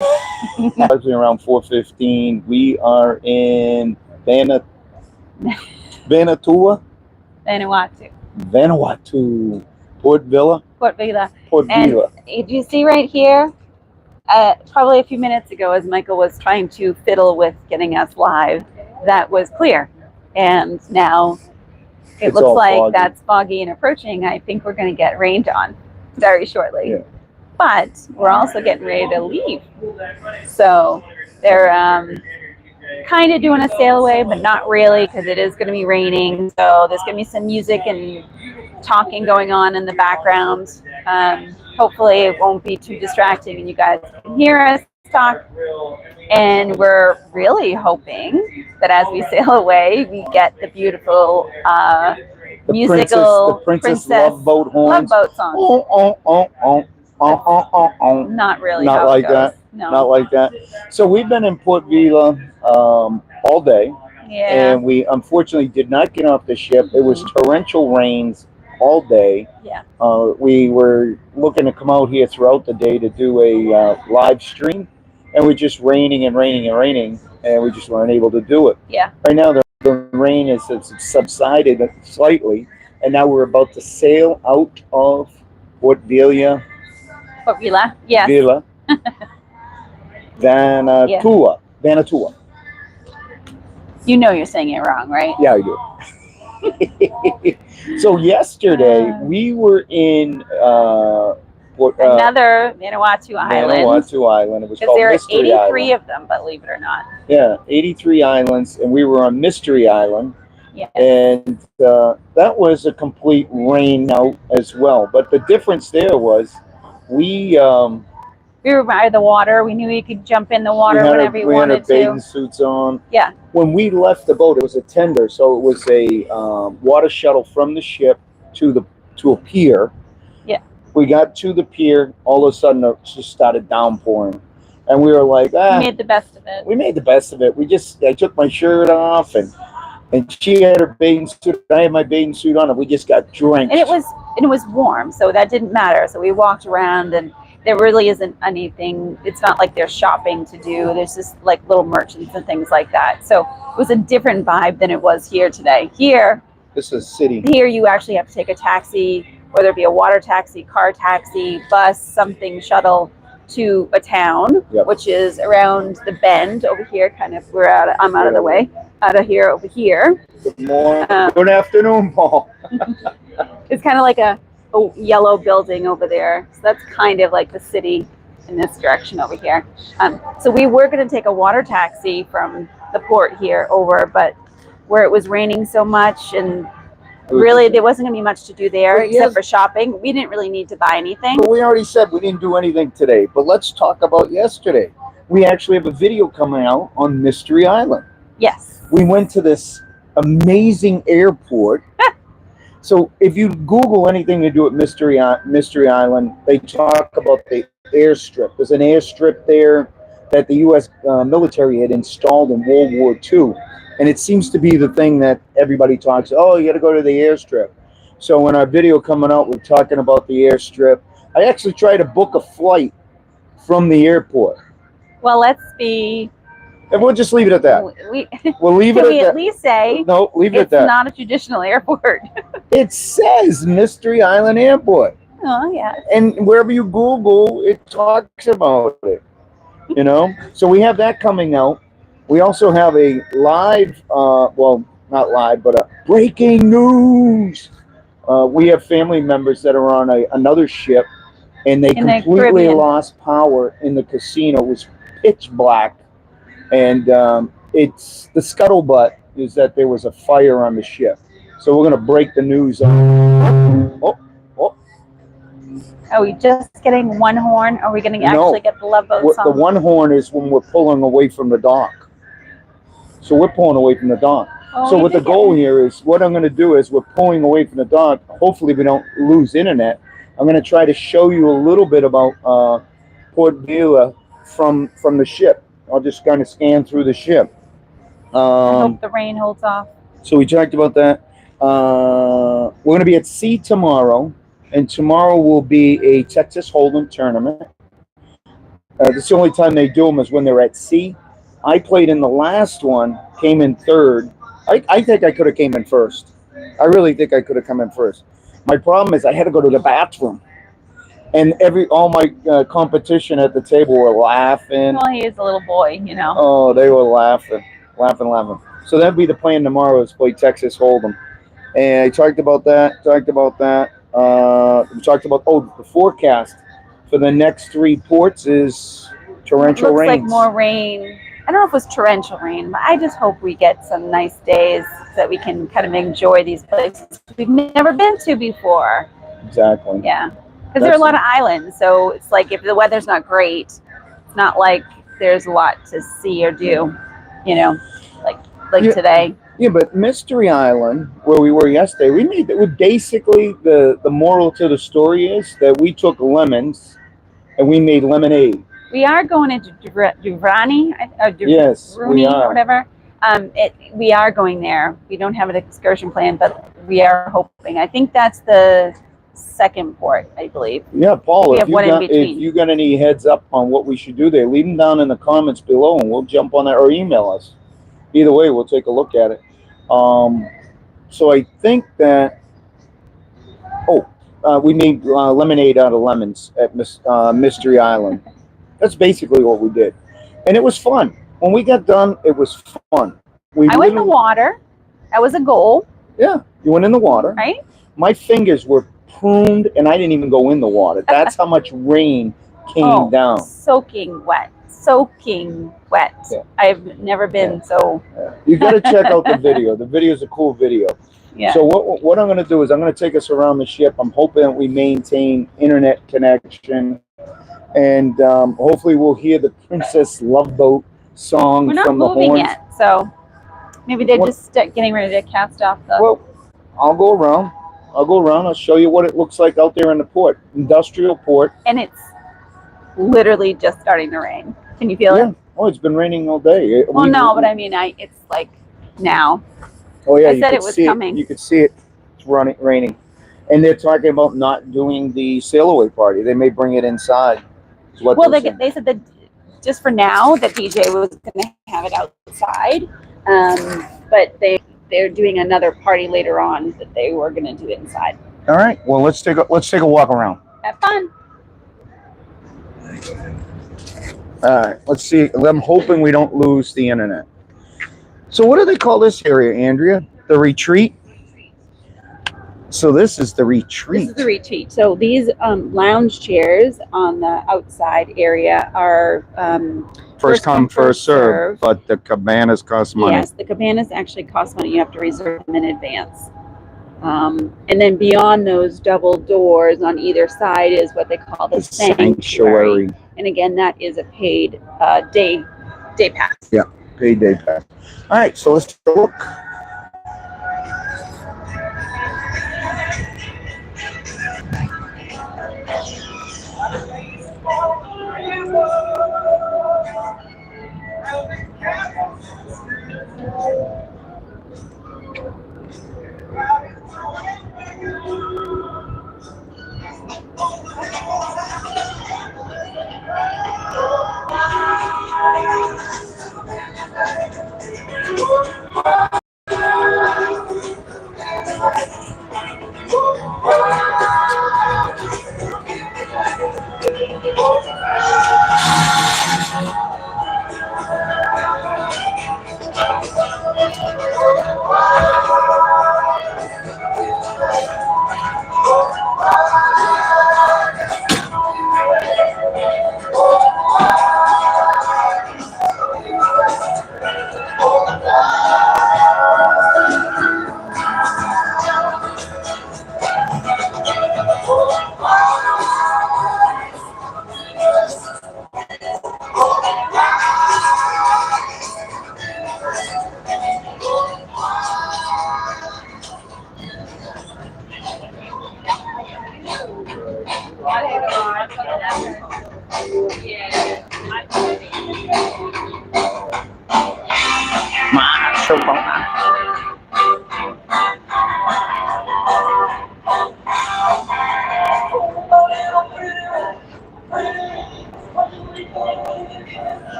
Around 4:15. We are in Vanuatu, Vanuatu. Vanuatu, Port Vila, Port Vila. Port And Vila. you see right here, probably a few minutes ago, as Michael was trying to fiddle with getting us live, that was clear. And now it It's looks all like foggy. that's foggy and approaching. I think we're going to get rained on very shortly. Yeah. But we're also getting ready to leave. So they're kind of doing a sail away, but not really, because it is going to be raining. So there's going to be some music and talking going on in the background. Hopefully it won't be too distracting and you guys can hear us talk. And we're really hoping that as we sail away, we get the beautiful musical the princess love boat horns. Love boat song. Not really. Not how like it goes. that. No. Not like that. So we've been in Port Vila all day. Yeah. And we unfortunately did not get off the ship. It was torrential rains all day. Yeah. We were looking to come out here throughout the day to do a live stream, and we're just raining and raining and raining, and we just weren't able to do it. Yeah. Right now, the rain has subsided slightly, and now we're about to sail out of Port Vila. Port Vila. Yes. Vila. Vanuatu. Vanuatu. You know you're saying it wrong, right? Yeah, I do. So yesterday we were in another Vanuatu island. Vanuatu island. It was called there are Mystery 83 Island. of them, believe it or not. Yeah, 83 islands, and we were on Mystery Island. Yes. And that was a complete rain out as well. But the difference there was we were by the water. We knew you could jump in the water whenever you wanted to. We had our bathing suits on. Yeah. When we left the boat, it was a tender, so it was a water shuttle from the ship to a pier. Yeah. We got to the pier. All of a sudden, it just started downpouring, and we were like, We made the best of it. We made the best of it. I took my shirt off, and she had her bathing suit. I had my bathing suit on, and we just got drenched. And it was warm, so that didn't matter. So we walked around and. There really isn't anything. It's not like there's shopping to do. There's just like little merchants and things like that. So it was a different vibe than it was here today. Here, this is city. Here you actually have to take a taxi, whether it be a water taxi, car taxi, bus, something, shuttle to a town, which is around the bend over here. Kind of, I'm out of the way. Out of here, over here. Good morning. Good afternoon, Paul. It's kind of like a yellow building over there, so that's kind of like the city in this direction over here. So we were going to take a water taxi from the port here over, but where it was raining so much and really there wasn't going to be much to do there except for shopping. We didn't really need to buy anything. But we already said we didn't do anything today, but let's talk about yesterday. We actually have a video coming out on Mystery Island. Yes. We went to this amazing airport. So if you Google anything to do with Mystery Island, they talk about the airstrip. There's an airstrip there that the U.S. Military had installed in World War II. And it seems to be the thing that everybody talks, oh, you got to go to the airstrip. So in our video coming out, we're talking about the airstrip. I actually tried to book a flight from the airport. Well, let's be... And we'll just leave it at that. We'll leave it at that. Can we at least say no, leave it at that. It's not a traditional airport. It says Mystery Island Airport. Oh, yeah. And wherever you Google, it talks about it. You know? So we have that coming out. We also have a live, well, not live, but a breaking news. We have family members that are on another ship, and they completely lost power in the casino. It was pitch black. And it's the scuttlebutt is that there was a fire on the ship. So we're going to break the news on. Are we just getting one horn? Are we going to actually get the Love Boat song? The one horn is when we're pulling away from the dock. So we're pulling away from the dock. Oh, so what the goal here is, what I'm going to do is we're pulling away from the dock. Hopefully we don't lose internet. I'm going to try to show you a little bit about Port Vila from the ship. I'll just kind of scan through the ship. I hope the rain holds off. So we talked about that. We're going to be at sea tomorrow, and tomorrow will be a Texas Hold'em tournament. That's the only time they do them is when they're at sea. I played in the last one, came in third. I think I could have came in first. I really think I could have come in first. My problem is I had to go to the bathroom, and all my competition at the table were laughing. Well, he is a little boy, you know. Oh, they were laughing, laughing, laughing. So that'd be the plan tomorrow is play Texas Hold'em. And I talked about that. We talked about the forecast for the next 3 ports is torrential Looks like rains. more rain. I don't know if it was torrential rain, but I just hope we get some nice days so that we can kind of enjoy these places we've never been to before. Exactly. Yeah, because there are a lot of islands, so it's like if the weather's not great, it's not like there's a lot to see or do, you know, like today. Yeah, but Mystery Island, where we were yesterday, we made that. Basically, the moral to the story is that we took lemons and we made lemonade. We are going into Duvrani, Yes, we Rooney are. or whatever. We are going there. We don't have an excursion plan, but we are hoping. I think that's the second port, I believe. Yeah, Paul, We have one in between. if you got any heads up on what we should do there, leave them down in the comments below and we'll jump on that, or email us. Either way, we'll take a look at it. So I think that, we made lemonade out of lemons at Mystery Island. That's basically what we did. And it was fun. When we got done, it was fun. I went in the water. That was a goal. Yeah, you went in the water. Right? My fingers were pruned, and I didn't even go in the water. That's how much rain came down. Soaking wet. Yeah. I've never been so. Yeah. You got to check out the video. The video is a cool video. Yeah. So what I'm going to do is I'm going to take us around the ship. I'm hoping that we maintain internet connection, and hopefully we'll hear the Princess Love Boat song We're not from the moving horns. yet, so maybe they're just getting ready to cast off the. Well, I'll go around. I'll show you what it looks like out there in the port, industrial port. And it's literally just starting to rain. Can you feel it? Oh, it's been raining all day. Well, no, but I mean, it's like now. Oh yeah, I said it was coming. You could see it. It's raining, and they're talking about not doing the sail away party. They may bring it inside. Well, they said that just for now, that DJ was going to have it outside, but they're doing another party later on that they were going to do it inside. All right. Well, let's take a walk around. Have fun. All right. Let's see. I'm hoping we don't lose the internet. So what do they call this area, Andrea? The retreat? So this is the retreat. This is the retreat. So these lounge chairs on the outside area are first come, first serve. But the cabanas cost money. Yes, the cabanas actually cost money. You have to reserve them in advance. And then beyond those double doors on either side is what they call the sanctuary. And again, that is a paid day pass. Yeah, paid day pass. All right, so let's take a look.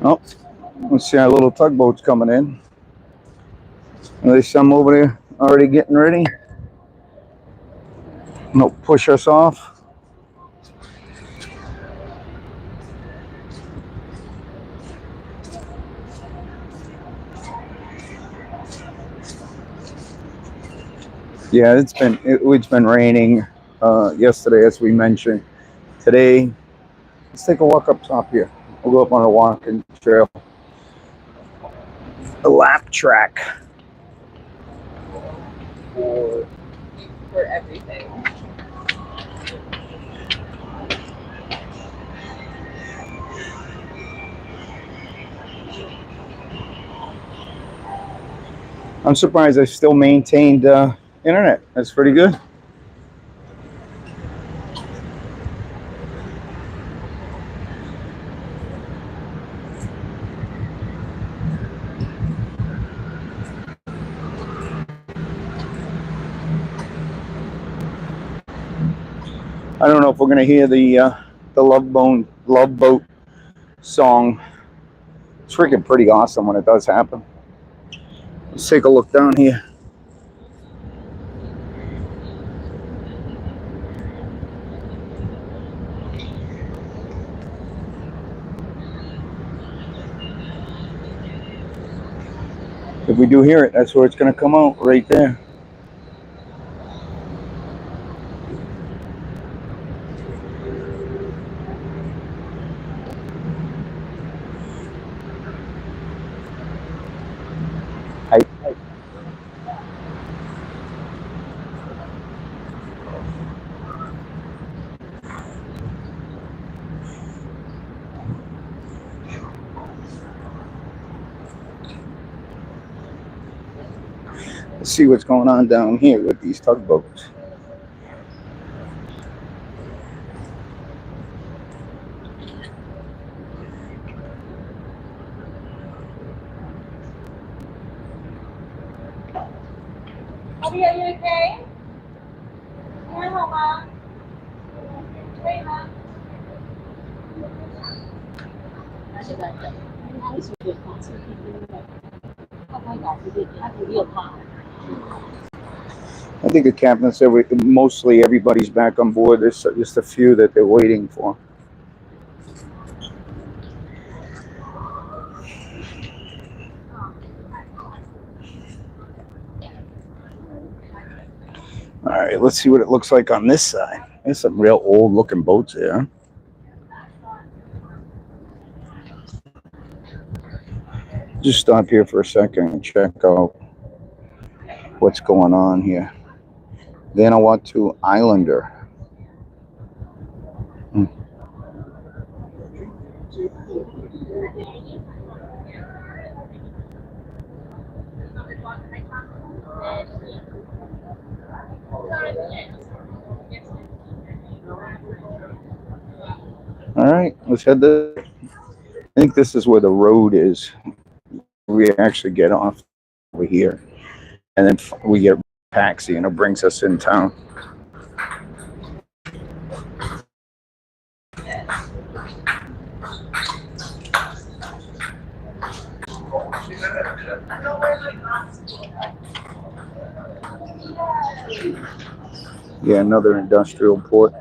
Oh, let's see our little tugboat's coming in. There's some over there already getting ready. No, push us off. Yeah, it's been raining yesterday, as we mentioned. Today, let's take a walk up top here. We'll go up on a walking trail, a lap track. For everything. I'm surprised I still maintained internet. That's pretty good. I don't know if we're gonna hear the Love Boat song. It's freaking pretty awesome when it does happen. Let's take a look down here. If we do hear it, that's where it's gonna come out, right there. Let's see what's going on down here with these tugboats. Abby, are you okay? Yeah, Mama. Hey, Mom. I think the captain said mostly everybody's back on board. There's just a few that they're waiting for. All right, let's see what it looks like on this side. There's some real old looking boats there. Just stop here for a second and check out what's going on here. Vanuatu Islander. All right, let's head to. I think this is where the road is. We actually get off over here, and then we get a taxi, and it brings us in town. Yeah, another industrial port.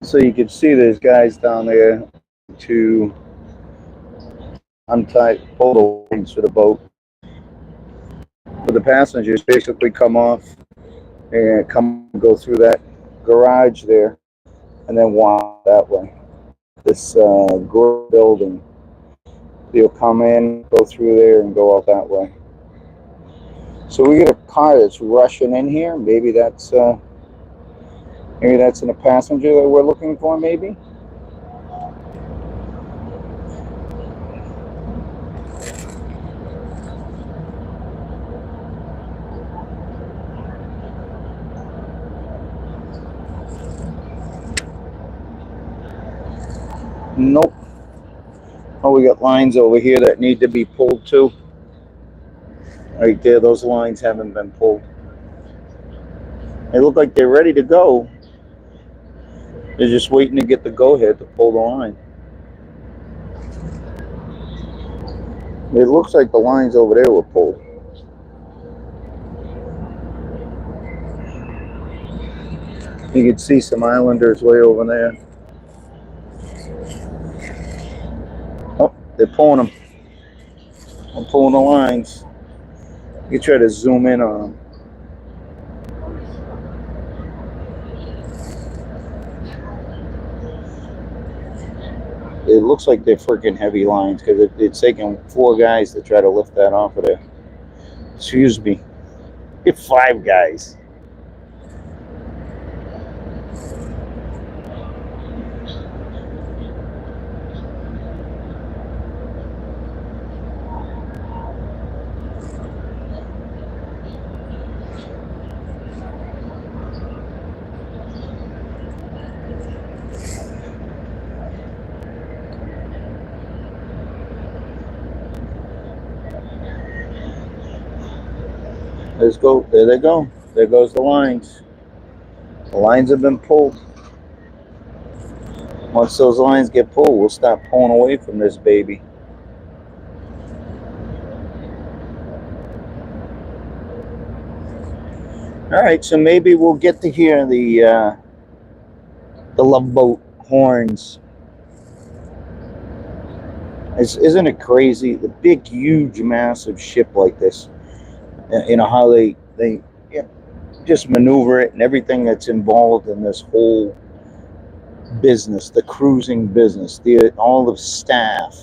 So you can see there's guys down there to untie, pull the lines for the boat. But the passengers basically come off and go through that garage there, and then walk that way. This building. They'll come in, go through there, and go out that way. So we get a car that's rushing in here. Maybe that's in a passenger that we're looking for. Maybe. Nope. Oh, we got lines over here that need to be pulled too. Right there, those lines haven't been pulled. They look like they're ready to go. They're just waiting to get the go-ahead to pull the line. It looks like the lines over there were pulled. You can see some islanders way over there. Oh, they're pulling them. I'm pulling the lines. You try to zoom in on them. It looks like they're freaking heavy lines because it's taking 4 guys to try to lift that off of there. Excuse me. Get 5 guys. Let's go. There they go. There goes the lines. The lines have been pulled. Once those lines get pulled, we'll stop pulling away from this baby. All right, so maybe we'll get to hear the Love Boat horns. Isn't it crazy? The big, huge, massive ship like this. You know how they just maneuver it and everything that's involved in this whole business, the cruising business, all the staff,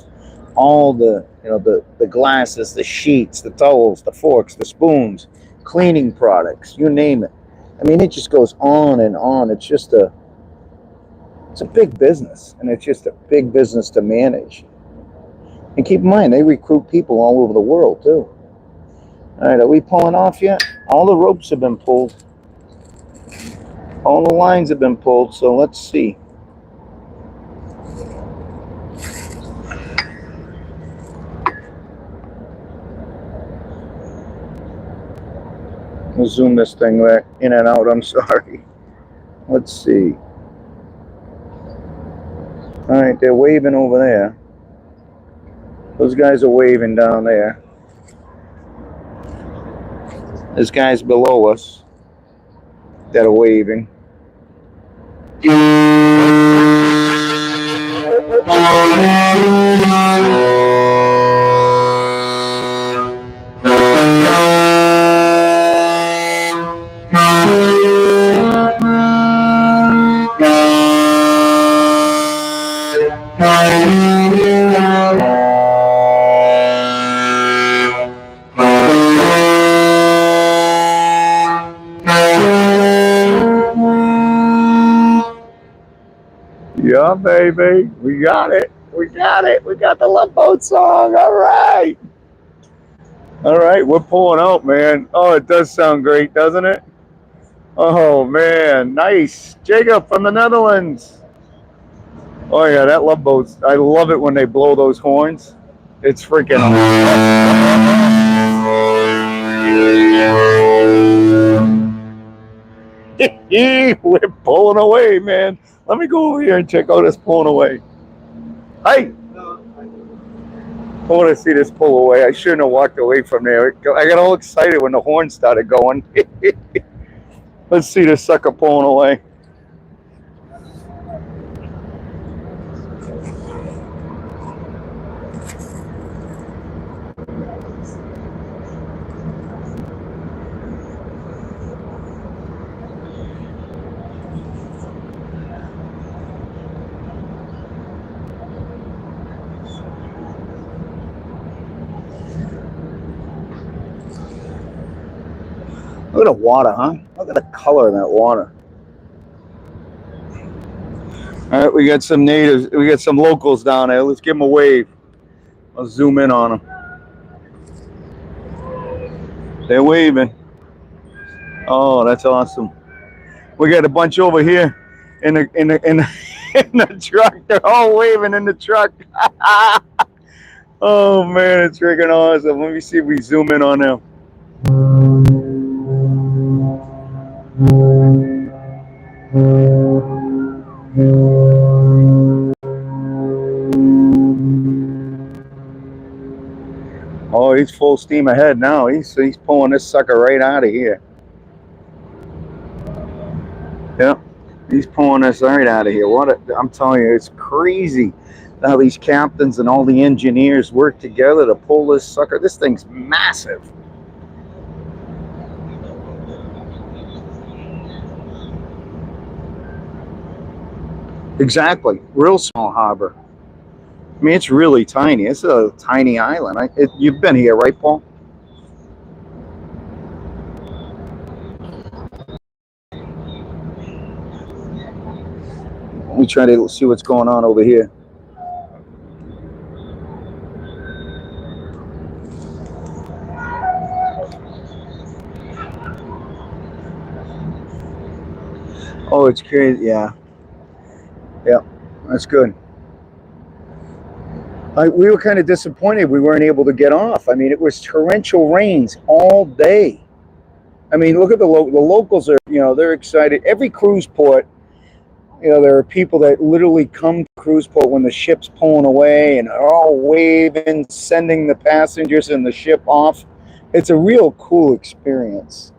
all the the glasses, the sheets, the towels, the forks, the spoons, cleaning products, you name it. I mean, it just goes on and on. It's a big business, and it's just a big business to manage. And keep in mind, they recruit people all over the world too. All right, are we pulling off yet? All the ropes have been pulled. All the lines have been pulled, so let's see. We'll zoom this thing back in and out, I'm sorry. Let's see. All right, they're waving over there. Those guys are waving down there. There's guys below us that are waving. Yeah, baby. We got it. We got it. We got the Love Boat song. All right. All right. We're pulling out, man. Oh, it does sound great, doesn't it? Oh, man. Nice. Jacob from the Netherlands. Oh, yeah. That Love Boat. I love it when they blow those horns. It's freaking awesome. We're pulling away, man. Let me go over here and check out us pulling away. Hey! I want to see this pull away. I shouldn't have walked away from there. I got all excited when the horn started going. Let's see this sucker pulling away. Look at the water, huh? Look at the color of that water. All right, we got some natives. We got some locals down there. Let's give them a wave. I'll zoom in on them. They're waving. Oh, that's awesome. We got a bunch over here in the in the truck. They're all waving in the truck. Oh man, it's freaking awesome. Let me see if we zoom in on them. Oh, he's full steam ahead now. He's pulling this sucker right out of here. Yep, he's pulling this right out of here. I'm telling you, it's crazy how these captains and all the engineers work together to pull this sucker. This thing's massive. Exactly, real small harbor. I mean, it's really tiny. It's a tiny island. You've been here, right, Paul? Let me try to see what's going on over here. Oh, it's crazy. Yeah. Yeah, that's good. We were kind of disappointed we weren't able to get off. I mean, it was torrential rains all day. I mean, look at the locals are, they're excited. Every cruise port, there are people that literally come to cruise port when the ship's pulling away and are all waving, sending the passengers and the ship off. It's a real cool experience.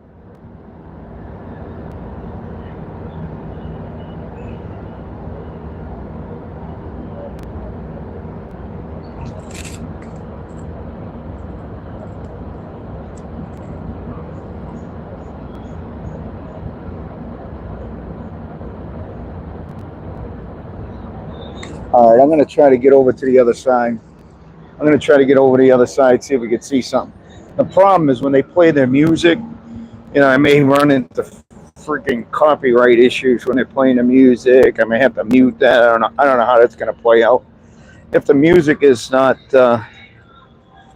All right, I'm going to try to get over to the other side. I'm going to try to get over to the other side, see if we can see something. The problem is when they play their music, I may run into freaking copyright issues when they're playing the music. I may have to mute that. I don't know how that's going to play out. If the music is not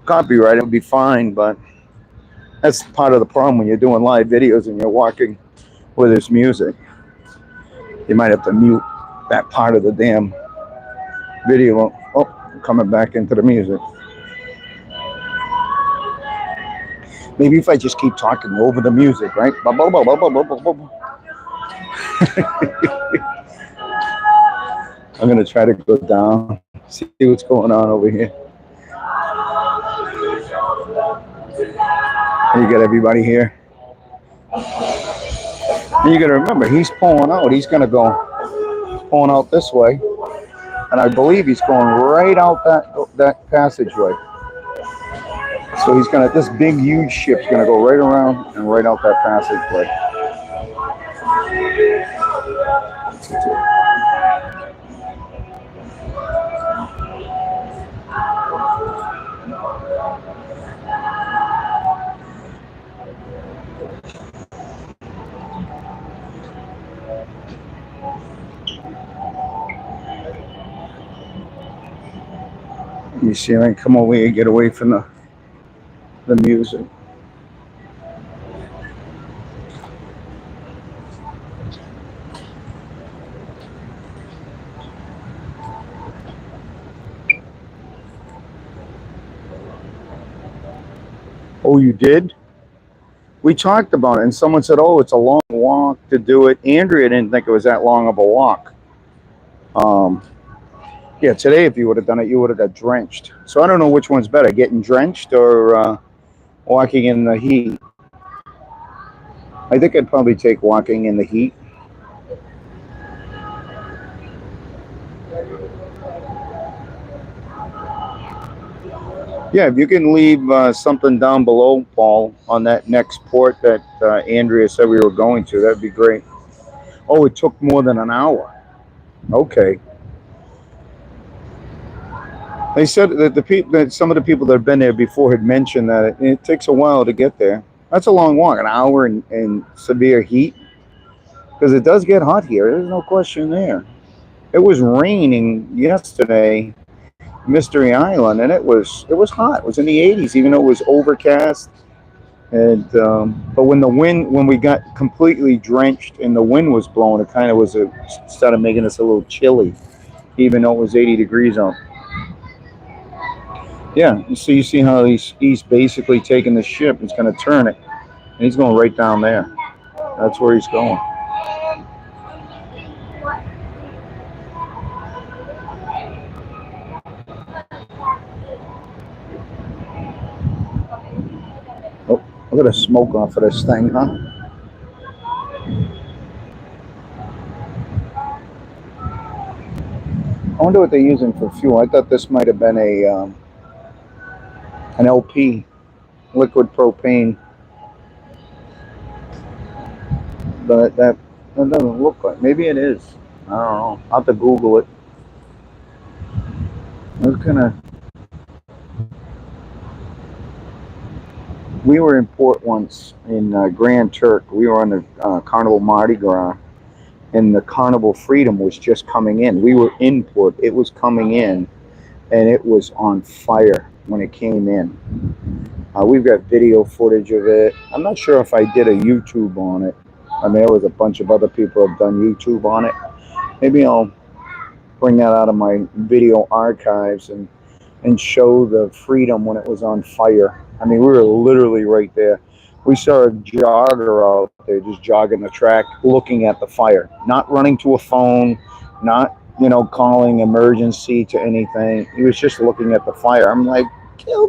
copyrighted, it would be fine, but that's part of the problem when you're doing live videos and you're walking where there's music. You might have to mute that part of the damn video. Oh, coming back into the music. Maybe if I just keep talking over the music, right? I'm going to try to go down, see what's going on over here. You got everybody here. And you got to remember, he's pulling out. He's going to go pulling out this way. And I believe he's going right out that passageway. So he's gonna, this big huge ship's gonna go right around and right out that passageway. You see, I can come over here and get away from the music. Oh, you did? We talked about it, and someone said, oh, it's a long walk to do it. Andrea didn't think it was that long of a walk. Yeah, today if you would have done it, you would have got drenched. So I don't know which one's better, getting drenched or walking in the heat. I think I'd probably take walking in the heat. Yeah, if you can leave something down below, Paul, on that next port that Andrea said we were going to, that'd be great. Oh, it took more than an hour. Okay. They said that some of the people that have been there before had mentioned that it takes a while to get there. That's a long walk, an hour in severe heat, because it does get hot here. There's no question there. It was raining yesterday, Mystery Island, and it was hot. It was in the 80s, even though it was overcast. And but when we got completely drenched and the wind was blowing, it kind of started making us a little chilly, even though it was 80 degrees out. Yeah, you see how he's basically taking the ship. He's going to turn it, and he's going right down there. That's where he's going. Oh, look at the smoke off of this thing, huh? I wonder what they're using for fuel. I thought this might have been an LP, liquid propane, but that doesn't look like. Maybe it is. I don't know. I'll have to Google it. I was gonna. We were in port once in Grand Turk. We were on the Carnival Mardi Gras, and the Carnival Freedom was just coming in. We were in port. It was coming in, and it was on fire when it came in. We've got video footage of it. I'm not sure if I did a YouTube on it. I mean, there was a bunch of other people have done YouTube on it. Maybe I'll bring that out of my video archives and show the Freedom when it was on fire. I mean, we were literally right there. We saw a jogger out there just jogging the track, looking at the fire, not running to a phone, not, calling emergency to anything. He was just looking at the fire. I'm like,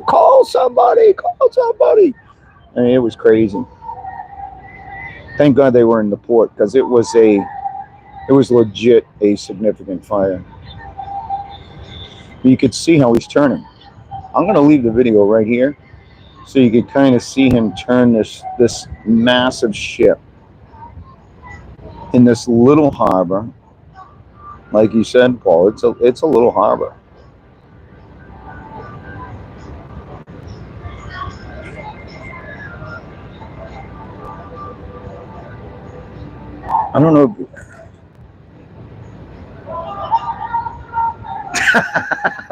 call somebody, call somebody. I mean, it was crazy. Thank God they were in the port, because it was legit a significant fire. You could see how he's turning. I'm going to leave the video right here so you could kind of see him turn this massive ship in this little harbor. Like you said, Paul, it's a little harbor. I don't know.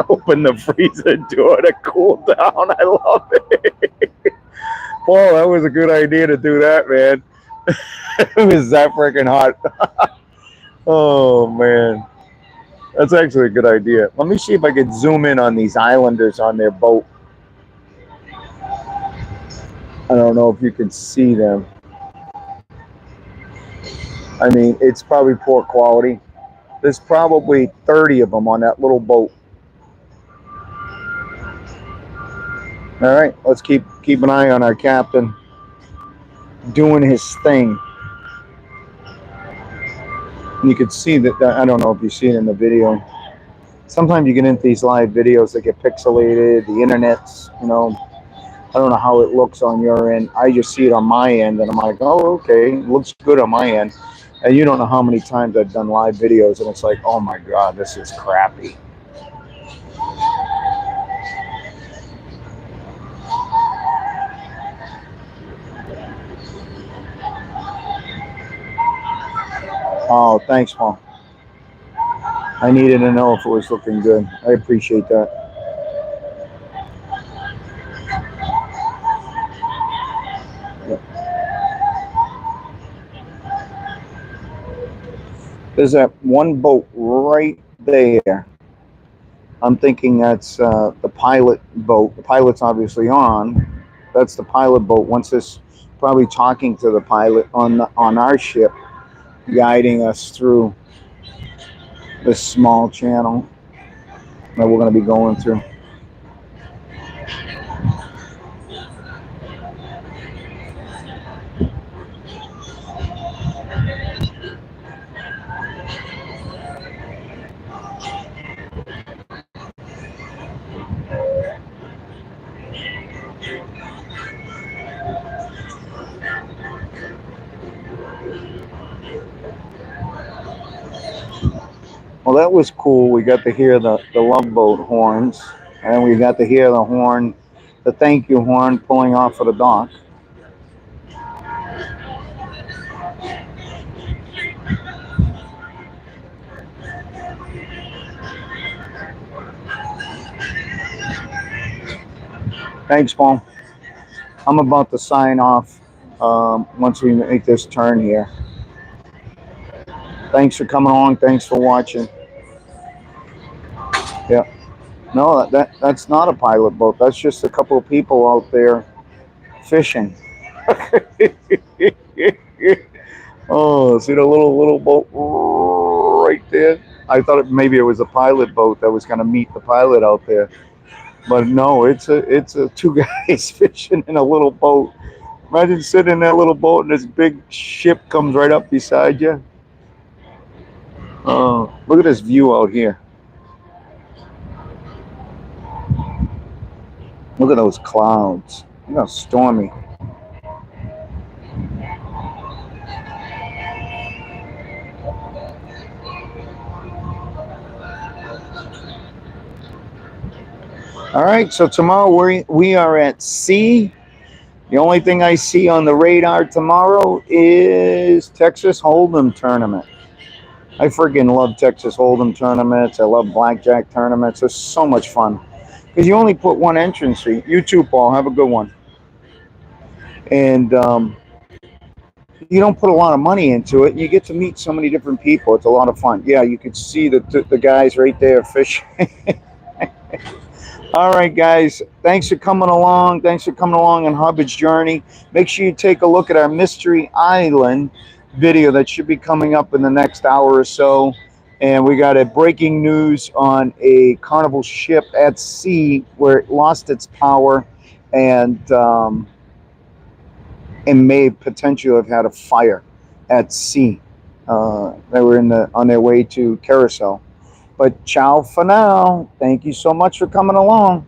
Open the freezer door to cool down. I love it. Paul, that was a good idea to do that, man. It was that freaking hot. Oh, man. That's actually a good idea. Let me see if I could zoom in on these islanders on their boat. I don't know if you can see them. I mean, it's probably poor quality. There's probably 30 of them on that little boat. All right, let's keep an eye on our captain doing his thing. And you can see that, I don't know if you see it in the video. Sometimes you get into these live videos that get pixelated, the internet's, I don't know how it looks on your end. I just see it on my end, and I'm like, oh, okay, it looks good on my end. And you don't know how many times I've done live videos, and it's like, oh my God, this is crappy. Oh, thanks, Paul. I needed to know if it was looking good. I appreciate that. There's that one boat right there. I'm thinking that's the pilot boat. The pilot's obviously on. That's the pilot boat. Once this, probably talking to the pilot on our ship, guiding us through this small channel that we're going to be going through. Well, that was cool. We got to hear the Love Boat horns, and we got to hear the horn, the thank you horn pulling off of the dock. Thanks, Paul. I'm about to sign off once we make this turn here. Thanks for coming along. Thanks for watching. Yeah. No, that's not a pilot boat. That's just a couple of people out there fishing. Oh, see the little boat right there? I thought maybe it was a pilot boat that was going to meet the pilot out there, but no, it's a two guys fishing in a little boat. Imagine sitting in that little boat and this big ship comes right up beside you. Oh, look at this view out here. Look at those clouds. Look how stormy. All right, so tomorrow we are at sea. The only thing I see on the radar tomorrow is Texas Hold'em tournament. I freaking love Texas Hold'em tournaments. I love blackjack tournaments. They're so much fun because you only put one entrance fee. You too, Paul. Have a good one. And you don't put a lot of money into it. You get to meet so many different people. It's a lot of fun. Yeah, you could see the guys right there fishing. All right, guys. Thanks for coming along. Thanks for coming along on Hubbard's journey. Make sure you take a look at our Mystery Island video that should be coming up in the next hour or so. And we got a breaking news on a Carnival ship at sea where it lost its power and may potentially have had a fire at sea. They were on their way to Carousel. But ciao for now. Thank you so much for coming along.